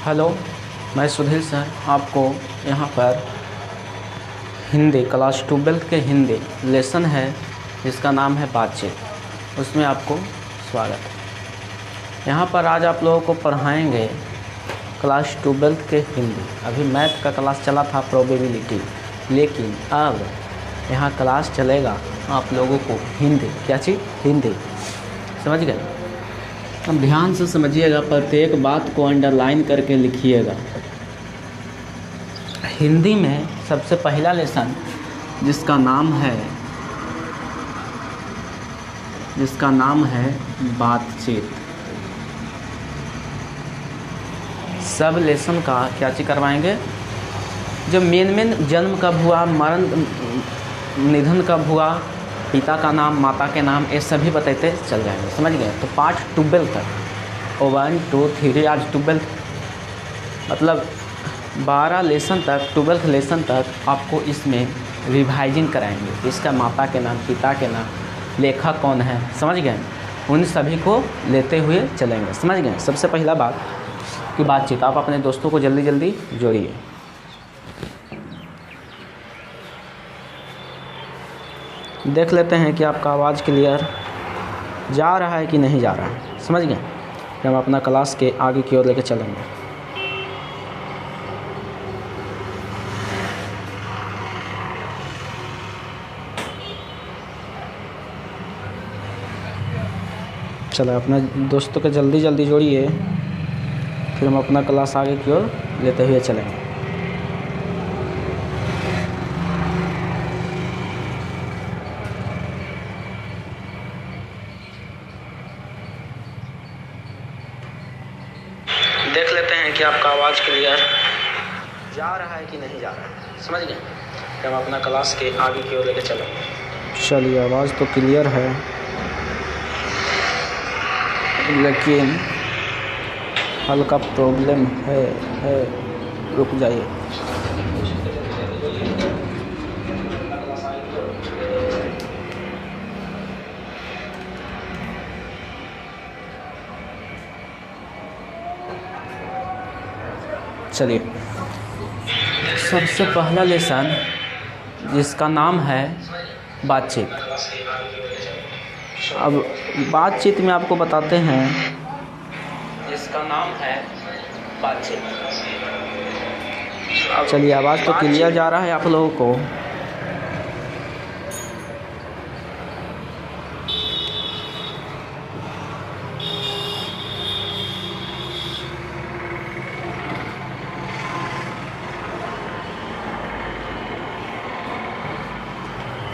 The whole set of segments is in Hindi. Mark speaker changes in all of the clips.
Speaker 1: हेलो, मैं सुधीर सर आपको यहाँ पर हिंदी क्लास 12 के हिंदी लेसन है जिसका नाम है बातचीत, उसमें आपको स्वागत है। यहाँ पर आज आप लोगों को पढ़ाएंगे क्लास 12 के हिंदी। अभी मैथ का क्लास चला था प्रोबेबिलिटी, लेकिन अब यहाँ क्लास चलेगा आप लोगों को हिंदी। क्या चीज़? हिंदी। समझ गए? अब ध्यान से समझिएगा, प्रत्येक बात को अंडरलाइन करके लिखिएगा। हिंदी में सबसे पहला लेसन जिसका नाम है बातचीत। सब लेसन का क्या चीज़ करवाएंगे? जो मेन जन्म कब हुआ, मरण निधन कब हुआ, पिता का नाम, माता के नाम, ये सभी बताते चल जाएंगे। समझ गए? तो पार्ट 12 तक 1 2 3 आज 12 मतलब 12 लेसन तक, 12 लेसन तक आपको इसमें रिवाइजिंग कराएंगे। इसका माता के नाम, पिता के नाम, लेखक कौन है, समझ गए? उन सभी को लेते हुए चलेंगे। समझ गए? सबसे पहला बात की बातचीत। आप अपने दोस्तों को जल्दी जल्दी जोड़िए। देख लेते हैं कि आपका आवाज़ क्लियर जा रहा है कि नहीं जा रहा है। समझ गए? कि हम अपना क्लास के आगे की ओर लेके चलेंगे। चलो अपने दोस्तों को जल्दी जल्दी जोड़िए, फिर हम अपना क्लास आगे की ओर लेते हुए चलेंगे। देख लेते हैं कि आपका आवाज़ क्लियर जा रहा है कि नहीं जा रहा है। समझ गए? कि हम अपना क्लास के आगे की ओर लेके चलेंगे। चलिए, आवाज़ तो क्लियर है, लेकिन हल्का प्रॉब्लम है। रुक जाइए। चलिए, सबसे पहला लेसन जिसका नाम है बातचीत। अब बातचीत में आपको बताते हैं जिसका नाम है बातचीत। चलिए, आवाज़ तो क्लियर जा रहा है आप लोगों को।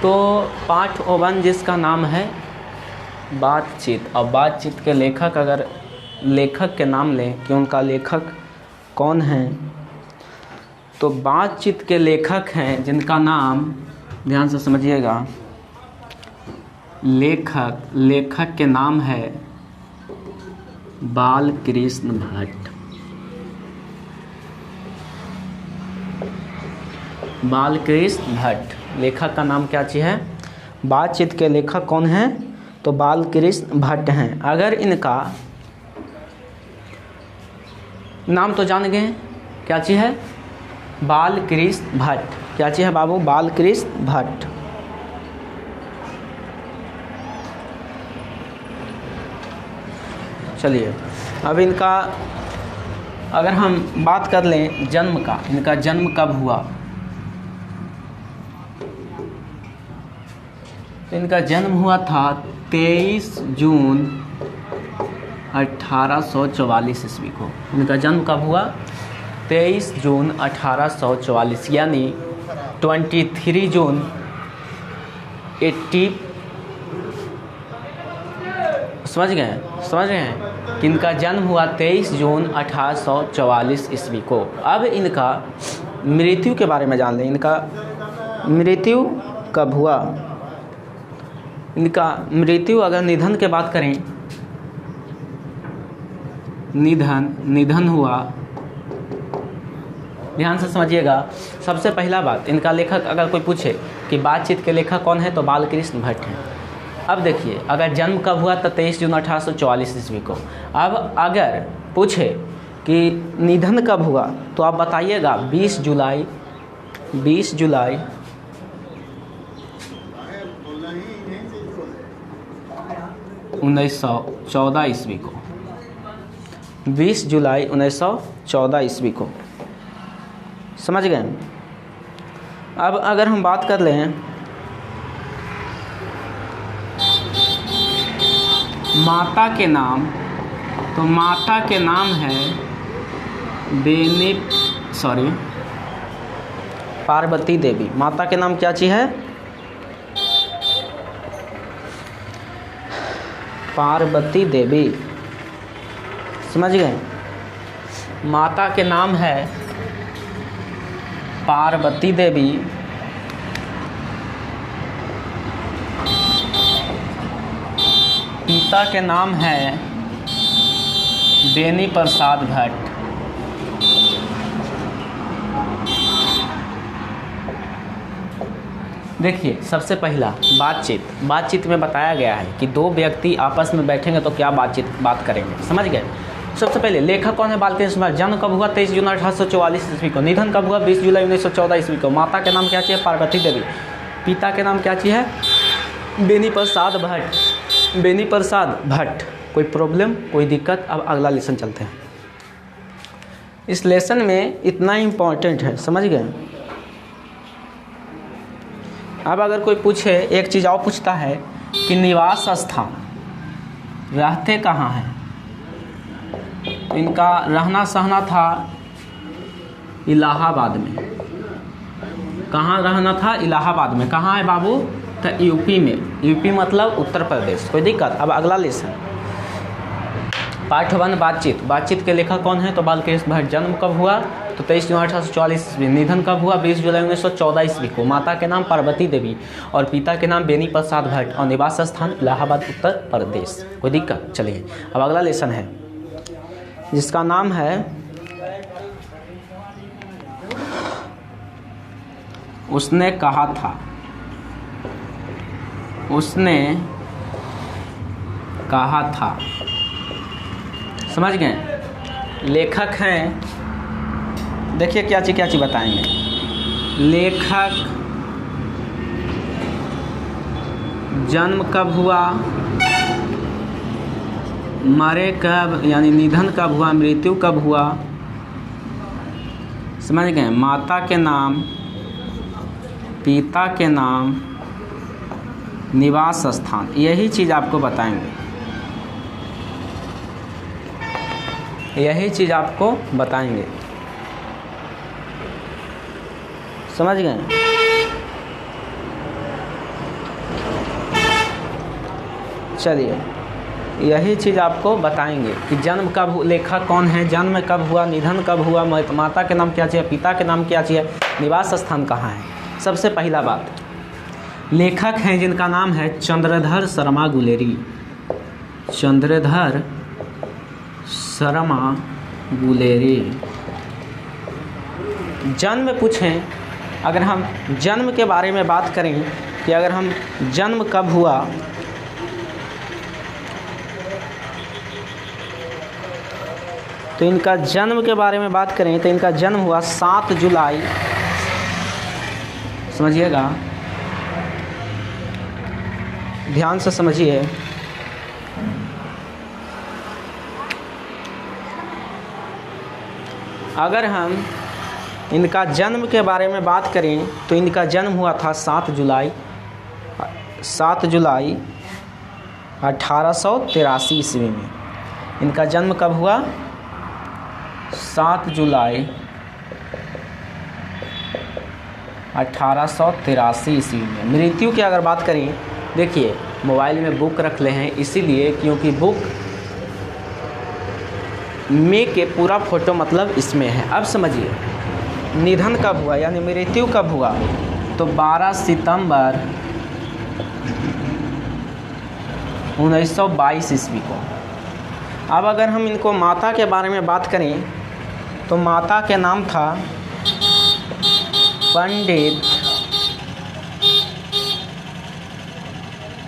Speaker 1: तो पार्ट 1 जिसका नाम है बातचीत। और बातचीत के लेखक, अगर लेखक के नाम लें कि उनका लेखक कौन है, तो बातचीत के लेखक हैं जिनका नाम, ध्यान से समझिएगा, लेखक के नाम है बालकृष्ण भट्ट। बालकृष्ण भट्ट लेखक का नाम क्या चीज़ है? बातचीत के लेखक कौन हैं? तो बालकृष्ण भट्ट हैं। अगर इनका नाम तो जान गए, क्या चीज़ है? बालकृष्ण भट्ट। क्या चीज़ है बाबू? बालकृष्ण भट्ट। चलिए, अब इनका अगर हम बात कर लें जन्म का, इनका जन्म कब हुआ, तो इनका जन्म हुआ था 23 जून 1844 ईस्वी को। इनका जन्म कब हुआ? 23 जून 1844, यानी 23 जून 80। समझ रहे हैं कि इनका जन्म हुआ 23 जून 1844 ईस्वी को। अब इनका मृत्यु के बारे में जान लें। इनका मृत्यु कब हुआ? इनका मृत्यु, अगर निधन की बात करें, निधन हुआ, ध्यान से समझिएगा। सबसे पहला बात, इनका लेखक अगर कोई पूछे कि बातचीत के लेखक कौन है, तो बालकृष्ण भट्ट हैं। अब देखिए, अगर जन्म कब हुआ, तो 23 जून 1844 ईस्वी को। अब अगर पूछे कि निधन कब हुआ, तो आप बताइएगा 20 जुलाई 1914 ईस्वी को, 20 जुलाई 1914 ईस्वी को। समझ गए। अब अगर हम बात कर लें माता के नाम, तो माता के नाम है पार्वती देवी। माता के नाम क्या चीज़ है? पार्वती देवी। समझ गए। माता के नाम है पार्वती देवी। पिता के नाम है बेनी प्रसाद भट्ट। देखिए, सबसे पहला बातचीत में बताया गया है कि दो व्यक्ति आपस में बैठेंगे तो क्या बात करेंगे। समझ गए। सबसे पहले लेखक कौन है? बालकृष्ण कुमार। जन्म कब हुआ? 23 जून 1844 ईस्वी को। निधन कब हुआ? 20 जुलाई 1914 ईस्वी को। माता के नाम क्या चाहिए? पार्वती देवी। पिता के नाम क्या चाहिए? बेनी प्रसाद भट्ट। कोई प्रॉब्लम, कोई दिक्कत? अब अगला लेसन चलते हैं। इस लेसन में इतना इम्पोर्टेंट है, समझ गए। अब अगर कोई पूछे, एक चीज़ और पूछता है कि निवास स्थान, रहते कहाँ हैं? इनका रहना सहना था इलाहाबाद में। कहाँ रहना था? इलाहाबाद में। कहाँ है बाबू? तो यूपी में। यूपी मतलब उत्तर प्रदेश। कोई दिक्कत? अब अगला लेसन, पार्ट 1 बातचीत के लेखक कौन है? तो बालकृष्ण भट्ट। जन्म कब हुआ? तो 23 जून 1844 ईस्वी। निधन कब हुआ? 20 जुलाई 1914 ईस्वी को। माता के नाम पार्वती देवी और पिता के नाम बेनी प्रसाद भट्ट और निवास स्थान इलाहाबाद उत्तर प्रदेश। कोई दिक्कत? चलिए, अब अगला लेसन है जिसका नाम है उसने कहा था। समझ गए। लेखक हैं, देखिए क्या चीज़ बताएंगे। लेखक जन्म कब हुआ, मरे कब, यानी निधन कब हुआ, मृत्यु कब हुआ। समझ गए। माता के नाम, पिता के नाम, निवास स्थान, यही चीज़ आपको बताएंगे। समझ गए। चलिए, यही चीज़ आपको बताएंगे कि जन्म कब, लेखक कौन है, जन्म कब हुआ, निधन कब हुआ, माता के नाम क्या चाहिए, पिता के नाम क्या चाहिए, निवास स्थान कहाँ है। सबसे पहला बात, लेखक हैं जिनका नाम है चंद्रधर शर्मा गुलेरी। चंद्रधर शर्मा गुलेरी। जन्म पूछें, अगर हम जन्म के बारे में बात करें कि अगर हम जन्म कब हुआ, तो इनका जन्म के बारे में बात करें तो इनका जन्म हुआ 7 जुलाई, समझिएगा, ध्यान से समझिए। अगर हम इनका जन्म के बारे में बात करें तो इनका जन्म हुआ था 7 जुलाई 1883 ईस्वी में। इनका जन्म कब हुआ? 7 जुलाई 1883 ईस्वी में। मृत्यु की अगर बात करें, देखिए मोबाइल में बुक रख ले हैं इसीलिए क्योंकि बुक में के पूरा फोटो मतलब इसमें है। अब समझिए निधन कब हुआ यानी मृत्यु कब हुआ, तो 12 सितंबर 1922 ईस्वी को। अब अगर हम इनको माता के बारे में बात करें तो माता के नाम था पंडित,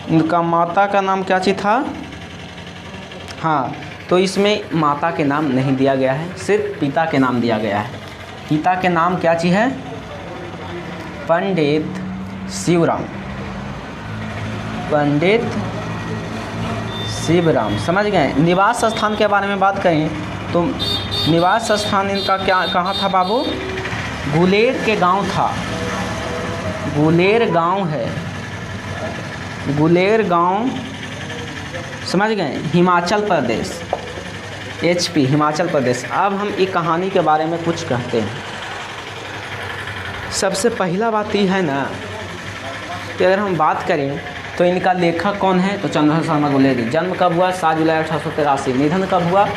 Speaker 1: इनका माता का नाम क्या चीज़ था? हाँ, तो इसमें माता के नाम नहीं दिया गया है, सिर्फ पिता के नाम दिया गया है। पिता के नाम क्या चीज़ है? पंडित शिवराम, पंडित शिवराम, समझ गए। निवास स्थान के बारे में बात करें तो निवास स्थान इनका क्या कहाँ था बाबू? गुलेर के गांव था, गुलेर गांव है, गुलेर गांव, समझ गए, हिमाचल प्रदेश, HP हिमाचल प्रदेश। अब हम एक कहानी के बारे में कुछ कहते हैं। सबसे पहला बात ये है ना कि अगर हम बात करें तो इनका लेखक कौन है? तो चंद्रशेखर शर्मा गुलेरी। जन्म कब हुआ? 7 जुलाई 1883। निधन कब हुआ?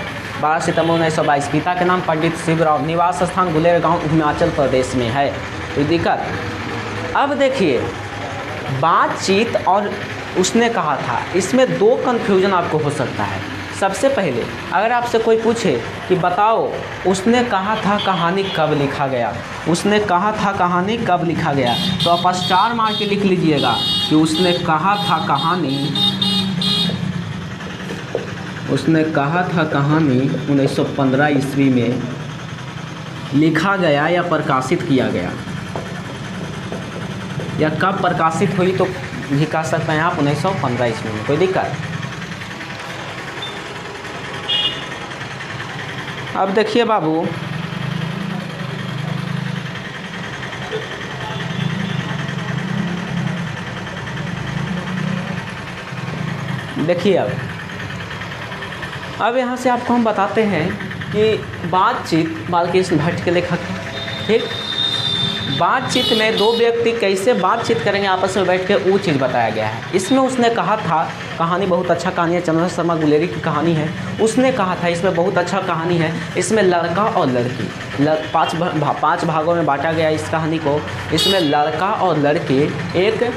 Speaker 1: 12 सितंबर 1922। पिता के नाम पंडित शिवराम। निवास स्थान गुलेर गांव हिमाचल प्रदेश में है। कोई दिक्कत? अब देखिए, बातचीत और उसने कहा था, इसमें 2 कन्फ्यूजन आपको हो सकता है। सबसे पहले अगर आपसे कोई पूछे कि बताओ उसने कहा था कहानी कब लिखा गया, उसने कहा था कहानी कब लिखा गया, तो आप स्टार मार के लिख लीजिएगा कि उसने कहा था कहानी, उसने कहा था कहानी 1915 ईस्वी में लिखा गया या प्रकाशित किया गया, या कब प्रकाशित हुई तो भी कह सकते हैं आप 1915 ईस्वी में। कोई दिक्कत? अब देखिए बाबू, देखिए अब यहाँ से आपको हम बताते हैं कि बातचीत बालकृष्ण भट्ट के लेखक, ठीक। बातचीत में 2 व्यक्ति कैसे बातचीत करेंगे आपस में बैठ के, वो चीज़ बताया गया है। इसमें उसने कहा था, कहानी बहुत अच्छा कहानी है, चंद्रशेखर शर्मा गुलेरी की कहानी है। उसने कहा था, इसमें बहुत अच्छा कहानी है। इसमें लड़का और लड़की 5 भागों में बांटा गया इस कहानी को। इसमें लड़का और लड़की एक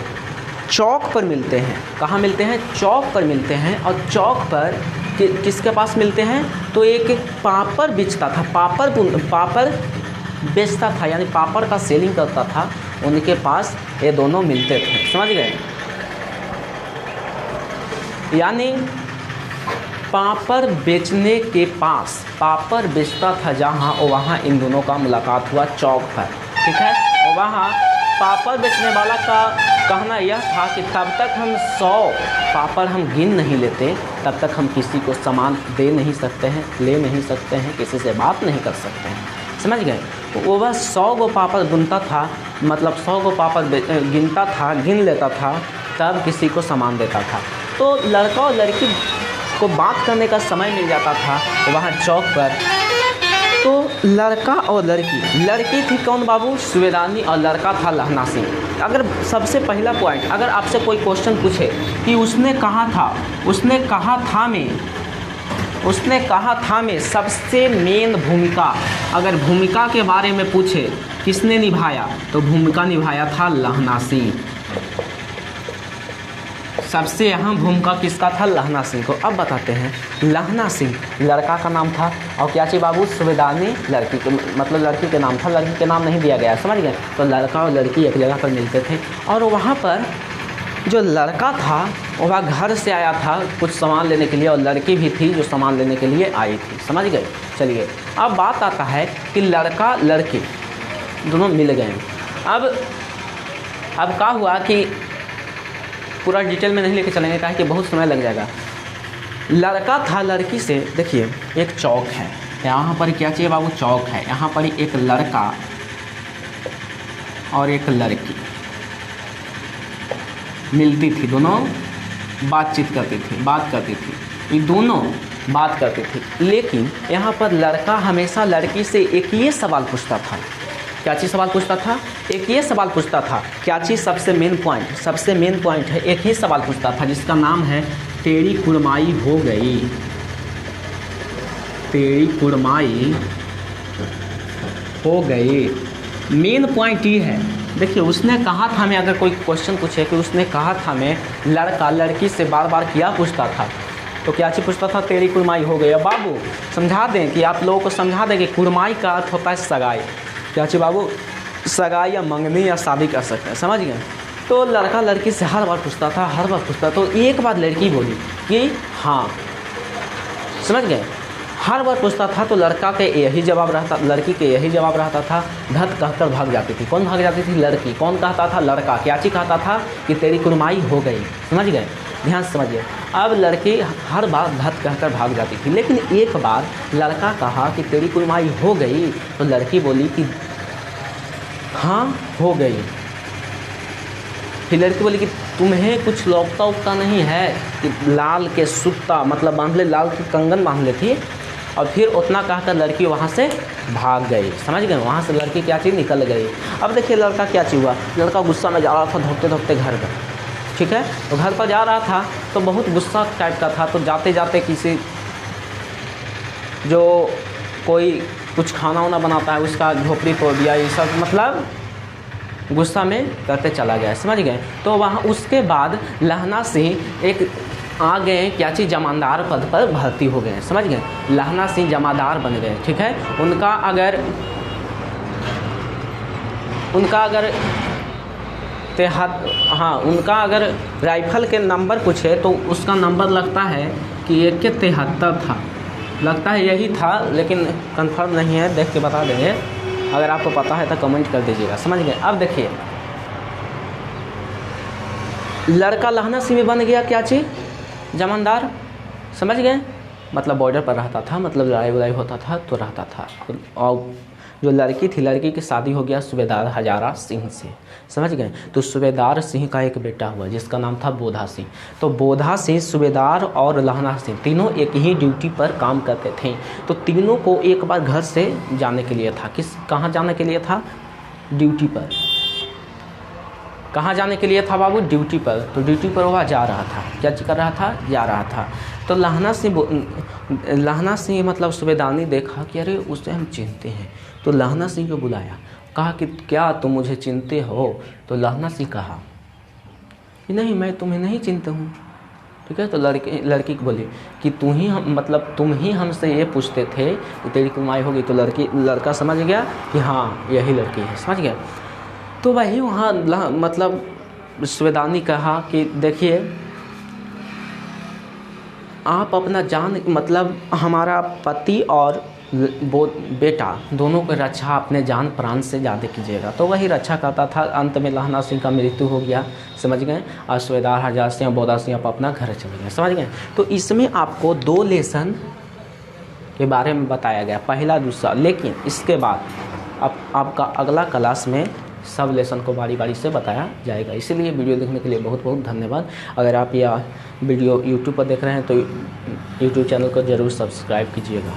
Speaker 1: चौक पर मिलते हैं। कहाँ मिलते हैं? चौक पर मिलते हैं। और चौक पर किसके पास मिलते हैं? तो एक पापड़ बेचता था, पापड़ बेचता था, यानी पापड़ का सेलिंग करता था, उनके पास ये दोनों मिलते थे। समझ गए? यानी पापड़ बेचने के पास, पापड़ बेचता था जहाँ, वहाँ इन दोनों का मुलाकात हुआ चौक पर, ठीक है। और वहाँ पापड़ बेचने वाला का कहना यह था कि तब तक हम 100 पापड़ हम गिन नहीं लेते, तब तक हम किसी को सामान दे नहीं सकते हैं, ले नहीं सकते हैं, किसी से बात नहीं कर सकते हैं। समझ गए? वो बस 100 गो पापड़ बुनता था, मतलब 100 गो पापड़ गिनता था, गिन लेता था, तब किसी को सामान देता था। तो लड़का और लड़की को बात करने का समय मिल जाता था वहाँ चौक पर। तो लड़का और लड़की थी कौन बाबू? सुवेदानी, और लड़का था लहना सिंह। अगर सबसे पहला पॉइंट, अगर आपसे कोई क्वेश्चन पूछे कि उसने कहा था, उसने कहा था में सबसे मेन भूमिका, अगर भूमिका के बारे में पूछे किसने निभाया, तो भूमिका निभाया था लहना सिंह। सबसे अहम भूमिका किसका था? लहना सिंह को। अब बताते हैं, लहना सिंह लड़का का नाम था, और क्या चाहिए बाबू? सुवेदानी लड़की के, मतलब लड़की के नाम था, लड़की के नाम नहीं दिया गया, समझ गए? तो लड़का और लड़की एक जगह पर मिलते थे, और वहाँ पर जो लड़का था वह घर से आया था कुछ सामान लेने के लिए, और लड़की भी थी जो सामान लेने के लिए आई थी। समझ गए? चलिए अब बात आता है कि लड़का लड़की दोनों मिल गए। अब क्या हुआ कि पूरा डिटेल में नहीं लेके चलेंगे, कहा कि बहुत समय लग जाएगा। लड़का था लड़की से, देखिए एक चौक है, यहाँ पर क्या चाहिए बाबू? चौक है, यहाँ पर एक लड़का और एक लड़की मिलती थी, दोनों बातचीत करती थी, ये दोनों बात करती थी। लेकिन यहाँ पर लड़का हमेशा लड़की से एक ये सवाल पूछता था। क्या चीज़ सवाल पूछता था? एक ये सवाल पूछता था। क्या चीज़? सबसे मेन पॉइंट है, एक ही सवाल पूछता था जिसका नाम है तेरी कुड़माई हो गई, तेरी कुड़माई हो गई। मेन पॉइंट ये है, देखिए उसने कहा था में, अगर कोई क्वेश्चन पूछे कि उसने कहा था में लड़का लड़की से बार बार क्या पूछता था, तो क्या चीज़ पूछता था? तेरी कुड़माई हो गई। अब बाबू समझा दें कि आप लोगों को समझा दें कि कुड़माई का अर्थ होता है सगाई। क्या चीज़ बाबू? सगाई या मंगनी या शादी कर सकते हैं, समझ गए? तो लड़का लड़की से हर बार पूछता था, तो एक बार लड़की बोली कि हाँ समझ गए। हर बार पूछता था तो लड़का के यही जवाब रहता, लड़की के यही जवाब रहता था, धत कहकर भाग जाती थी। कौन भाग जाती थी? लड़की। कौन कहता था? लड़का। क्या चीज़ कहता था? कि तेरी कुर्माई हो गई। समझ गए, ध्यान से समझिए। अब लड़की हर बार धत कहकर भाग जाती थी, लेकिन एक बार लड़का कहा कि तेरी कुर्माई हो गई, तो लड़की बोली कि हाँ हो गई। फिर लड़की बोली कि तुम्हें कुछ लौकता उगता नहीं है कि लाल के सूता मतलब बांध ले, लाल की कंगन बांध ले थी। और फिर उतना कहकर लड़की वहाँ से भाग गई। समझ गए, वहाँ से लड़की क्या चीज़ निकल गई। अब देखिए लड़का क्या चीज़ हुआ, लड़का गुस्सा में जा रहा था धोपते धोपते घर पर, ठीक है। तो घर पर जा रहा था तो बहुत गुस्सा टाइप का था, तो जाते जाते किसी जो कोई कुछ खाना वाना बनाता है उसका झोपड़ी तोड़ दिया, ये सब मतलब गुस्सा में करते चला गया। समझ गए। तो वहाँ उसके बाद लहना सिंह एक आ गए क्या चीज़, जमादार पद पर भर्ती हो गए। समझ गए, लहना सिंह जमादार बन गए, ठीक है। उनका अगर राइफल के नंबर पूछे तो उसका नंबर लगता है कि 173 था, लगता है यही था, लेकिन कंफर्म नहीं है, देख के बता देंगे। अगर आपको पता है तो कमेंट कर दीजिएगा। समझ गए। अब देखिए लड़का लहना सिंह बन गया क्या चीज़, जमादार। समझ गए, मतलब बॉर्डर पर रहता था, मतलब लड़ाई वड़ाई होता था तो रहता था। और जो लड़की थी, लड़की की शादी हो गया सूबेदार हजारा सिंह से। समझ गए। तो सूबेदार सिंह का एक बेटा हुआ जिसका नाम था बोधा सिंह। तो बोधा सिंह, सूबेदार और लहना सिंह तीनों एक ही ड्यूटी पर काम करते थे। तो तीनों को एक बार घर से जाने के लिए था, कहाँ जाने के लिए था? ड्यूटी पर। कहाँ जाने के लिए था बाबू? ड्यूटी पर। तो ड्यूटी पर वह जा रहा था, क्या कर रहा था? जा रहा था। तो लहना सिंह मतलब सूबेदारनी देखा कि अरे उसे हम चिन्हते हैं, तो लहना सिंह को बुलाया, कहा कि क्या तुम मुझे चिन्हते हो? तो लहना सिंह कहा कि नहीं, मैं तुम्हें नहीं चिन्हता हूँ, ठीक है। तो लड़की को बोली कि तुम ही हमसे ये पूछते थे कि तेरी कुमाई होगी। तो लड़का समझ गया कि हाँ यही लड़की है। समझ गया। तो वही वहाँ मतलब सूबेदारनी कहा कि देखिए आप अपना जान मतलब हमारा पति और वो बेटा दोनों की रक्षा अपने जान प्राण से ज़्यादा कीजिएगा। तो वही रक्षा करता था। अंत में लहना सिंह का मृत्यु हो गया। समझ गए। और सूबेदार हजारा सिंह, बोधा सिंह अपना घर चले गए। समझ गए। तो इसमें आपको 2 लेसन के बारे में बताया गया, पहला दूसरा। लेकिन इसके बाद अब आपका अगला क्लास में सब लेसन को बारी बारी से बताया जाएगा। इसीलिए वीडियो देखने के लिए बहुत बहुत धन्यवाद। अगर आप यह वीडियो यूट्यूब पर देख रहे हैं तो यूट्यूब चैनल को ज़रूर सब्सक्राइब कीजिएगा।